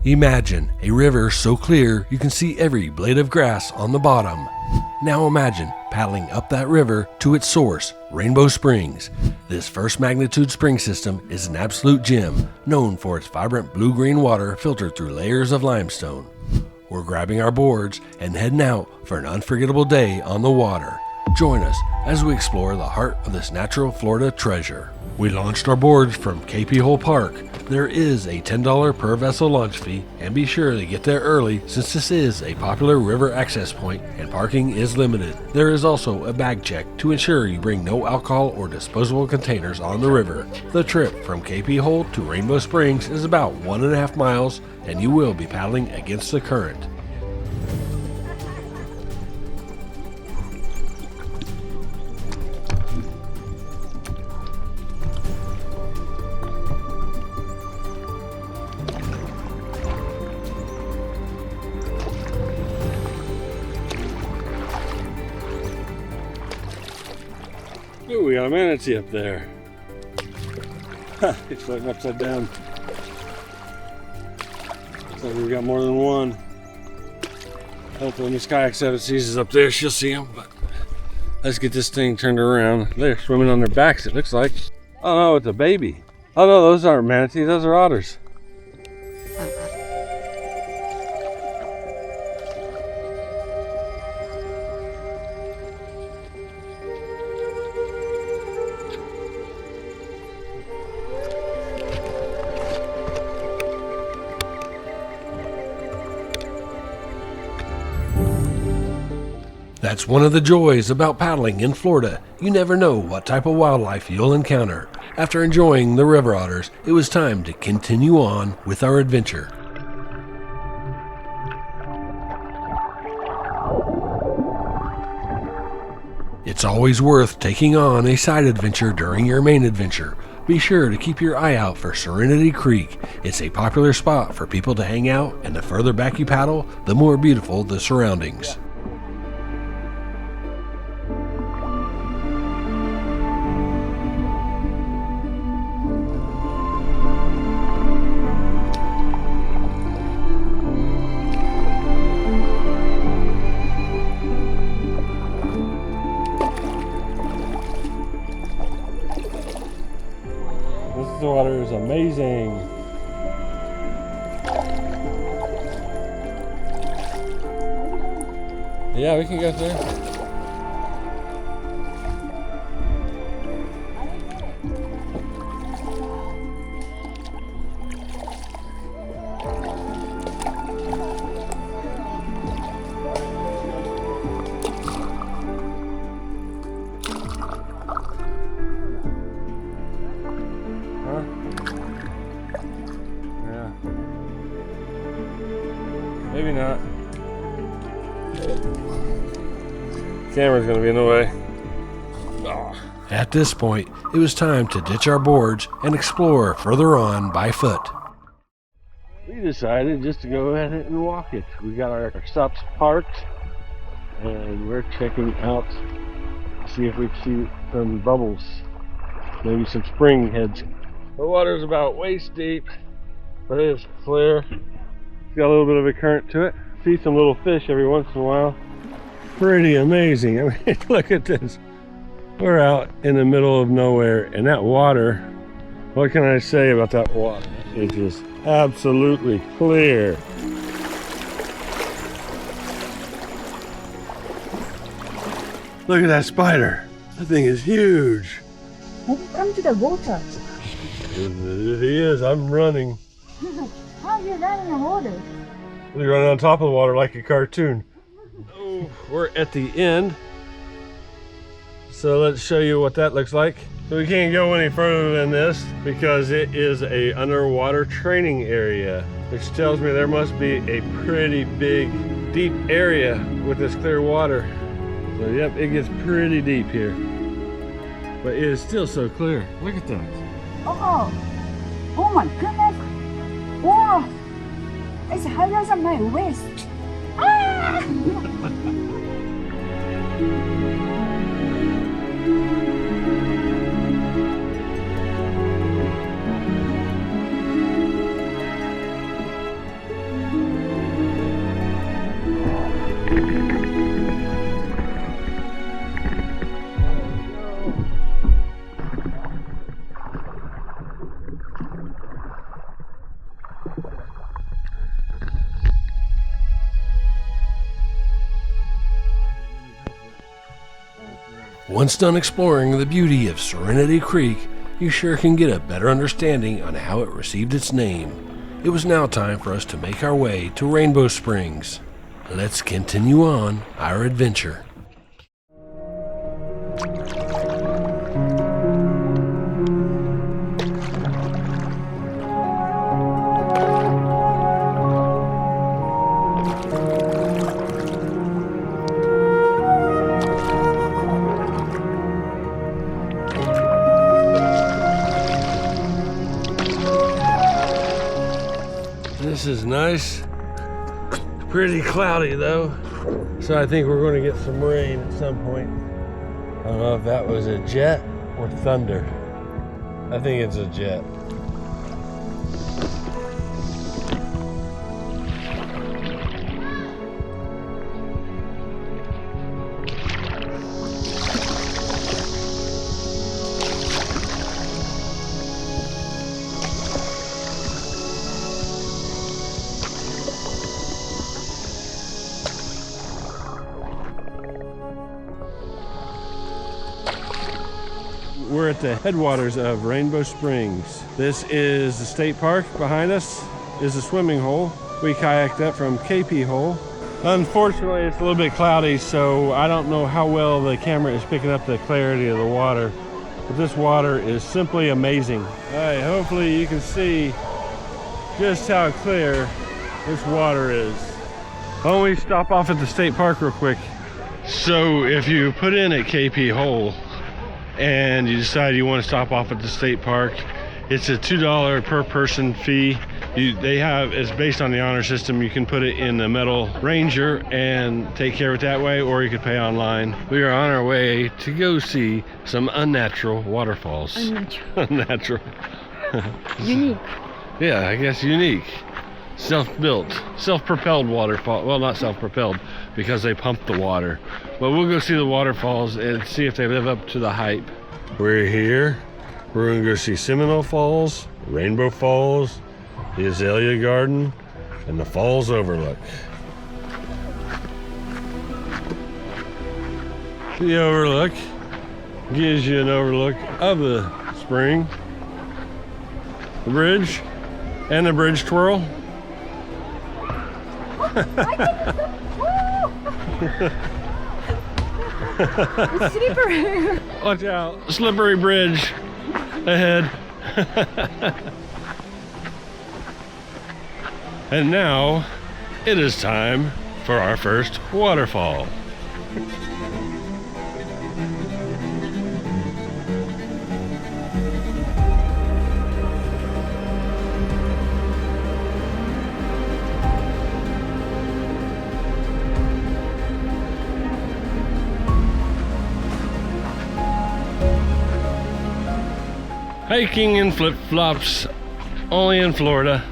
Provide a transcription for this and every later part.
Imagine a river so clear you can see every blade of grass on the bottom. Now imagine paddling up that river to its source, Rainbow Springs. This first magnitude spring system is an absolute gem, known for its vibrant blue-green water filtered through layers of limestone. We're grabbing our boards and heading out for an unforgettable day on the water. Join us as we explore the heart of this natural Florida treasure. We launched our boards from KP Hole Park. There is a $10 per vessel launch fee, and be sure to get there early since this is a popular river access point and parking is limited. There is also a bag check to ensure you bring no alcohol or disposable containers on the river. The trip from KP Hole to Rainbow Springs is about 1.5 miles, and you will be paddling against the current. Ooh, we got a manatee up there. He's floating upside down. Looks like we've got more than one. Hopefully when this kayak 7 sees is up there, she'll see him. But let's get this thing turned around. They're swimming on their backs, it looks like. Oh no, it's a baby. Oh no, those aren't manatees, those are otters. That's one of the joys about paddling in Florida. You never know what type of wildlife you'll encounter. After enjoying the river otters, it was time to continue on with our adventure. It's always worth taking on a side adventure during your main adventure. Be sure to keep your eye out for Serenity Creek. It's a popular spot for people to hang out, and the further back you paddle, the more beautiful the surroundings. This water is amazing. Yeah, we can go there. Maybe not. Camera's gonna be in the way. Oh. At this point, it was time to ditch our boards and explore further on by foot. We decided just to go ahead and walk it. We got our stops parked and we're checking out, see if we can see some bubbles, maybe some spring heads. The water's about waist deep, but it is clear. It's got a little bit of a current to it. See some little fish every once in a while. Pretty amazing. I mean, look at this. We're out in the middle of nowhere, and that water, what can I say about that water? It's just absolutely clear. Look at that spider. That thing is huge. Have you come to the water? He is. I'm running. How are you running in the water? You're running on top of the water like a cartoon. Oh, we're at the end. So let's show you what that looks like. So we can't go any further than this because it is a underwater training area, which tells me there must be a pretty big, deep area with this clear water. So yep, it gets pretty deep here. But it is still so clear. Look at that. Oh, oh my goodness. Wow, it's higher than my waist. Ah! Once done exploring the beauty of Serenity Creek, you sure can get a better understanding on how it received its name. It was now time for us to make our way to Rainbow Springs. Let's continue on our adventure. This is nice. Pretty cloudy though, so I think we're going to get some rain at some point. I don't know if that was a jet or thunder. I think it's a jet. We're at the headwaters of Rainbow Springs. This is the state park. Behind us is a swimming hole. We kayaked up from KP Hole. Unfortunately, it's a little bit cloudy, so I don't know how well the camera is picking up the clarity of the water. But this water is simply amazing. All right, hopefully you can see just how clear this water is. Why don't we stop off at the state park real quick? So if you put in at KP Hole, and you decide you want to stop off at the state park, it's a $2 per person fee. It's based on the honor system. You can put it in the metal Ranger and take care of it that way, or you could pay online. We are on our way to go see some unnatural waterfalls. Unnatural. Unique. Yeah, I guess unique. Self-built, self-propelled waterfall. Well, not self-propelled because they pump the water. But we'll go see the waterfalls and see if they live up to the hype. We're here. We're gonna go see Seminole Falls, Rainbow Falls, the Azalea Garden, and the Falls Overlook. The overlook gives you an overlook of the spring, the bridge, and the bridge twirl. It's slippery. Watch out, slippery bridge ahead. And now it is time for our first waterfall. Hiking in flip-flops, only in Florida.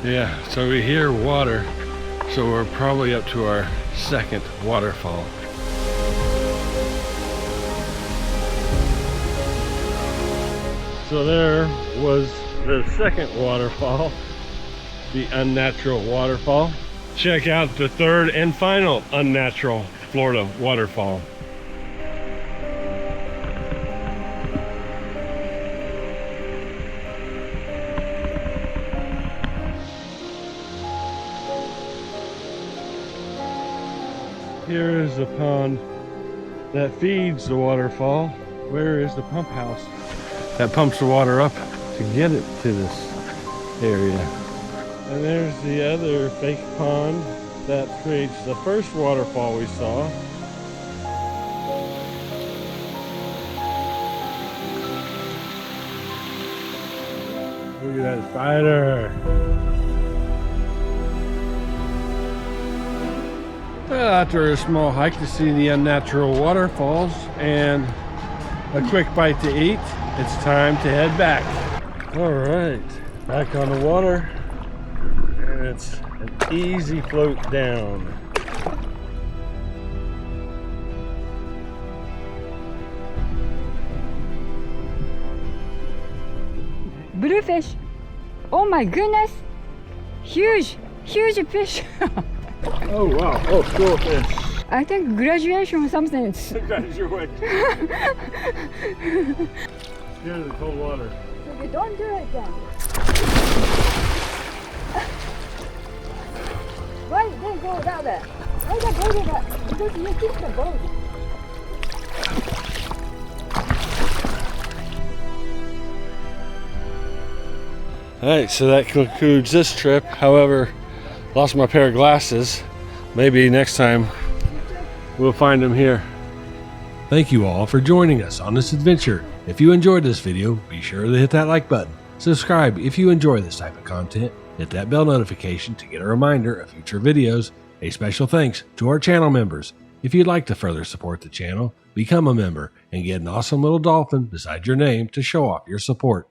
Yeah, so we hear water, so we're probably up to our second waterfall. So there was the second waterfall, the unnatural waterfall. Check out the third and final unnatural Florida waterfall. Here is the pond that feeds the waterfall. Where is the pump house that pumps the water up to get it to this area? And there's the other fake pond that creates the first waterfall we saw. Look at that spider. Well, after a small hike to see the unnatural waterfalls and a quick bite to eat, it's time to head back. All right, back on the water, and it's an easy float down. Bluefish. Oh my goodness. Huge, huge fish. Oh wow, oh, cool fish. I think graduation or something. Graduate. Get in the cold water. Okay, don't do it then. Why they go that way? Why they go that way? Because you kick the boat. Alright, so that concludes this trip. However, lost my pair of glasses. Maybe next time we'll find them here. Thank you all for joining us on this adventure. If you enjoyed this video, be sure to hit that like button. Subscribe if you enjoy this type of content. Hit that bell notification to get a reminder of future videos. A special thanks to our channel members. If you'd like to further support the channel, become a member and get an awesome little dolphin beside your name to show off your support.